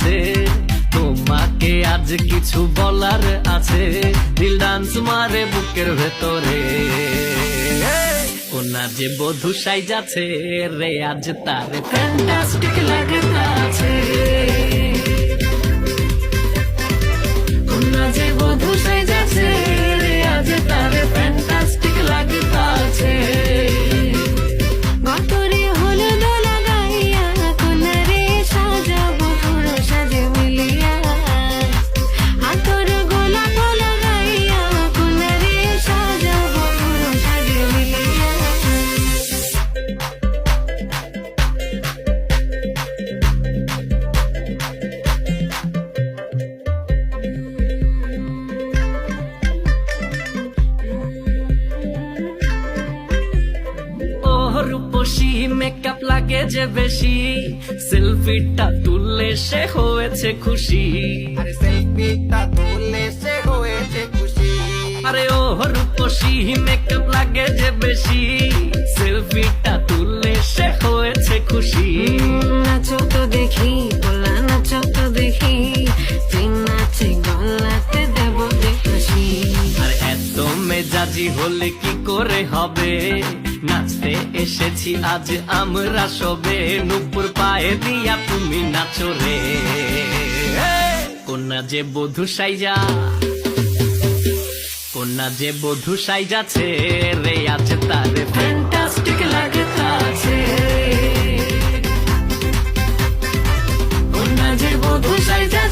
সাইজাছে, তোমাকে আজ কিছু বলার আছে, দিল ডান্স মারে বুকের ভেতরে। কোনা যে বধূ সাইজাছে রে, আজ তার ফ্যান্টাস্টিক লাগতাছে। কোনা যে বধূ সাইজাছে রে, আজ তার ফ্যান্টাস্টিক লাগতাছে। গতরে হলুদ লাগাইয়া কোনারে সাজাবো পুরো সাজে মিলিয়া, হাতর গোলাপ লাগাইয়া কোনারে সাজাবো পুরো সাজে মিলিয়া। রূপসী মেকআপ লাগে যে বেশি, সেলফিটা তুললে সে হয়েছে খুশি। আরে সেলফিটা তুললে সে হয়েছে খুশি। আরে ও রূপসী মেকআপ লাগে যে বেশি, সেলফিটা তুললে সে হয়েছে খুশি। নাচো তো দেখি বলা, নাচো তো দেখি, তুই নাচে গলাতে দেব যে হাসি। আর এত মেজাজি হলে কি করে হবে, নাচতে এসেছি আজ আমরা সবে, নুপুর পায়ে দিয়া তুমি নাচো রে। কোনা যে বধূ সাইজা, কোনা যে বধূ সাইজাছে রে, আজ তার ফ্যান্টাস্টিক লাগতাছে। কোনা যে বধূ সাইজা